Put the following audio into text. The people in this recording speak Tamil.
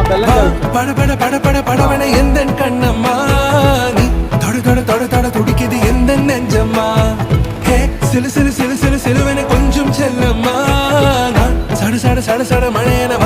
பட பட பட பட படவன எந்த கண்ணம்மா நீ தொட தொட தொட தொட துடிக்குது எந்த நெஞ்சம்மா ஹே சிலு சிலு சிலு சிலு சிலுவன கொஞ்சம் செல்லம்மா சட சட சட சட மழையன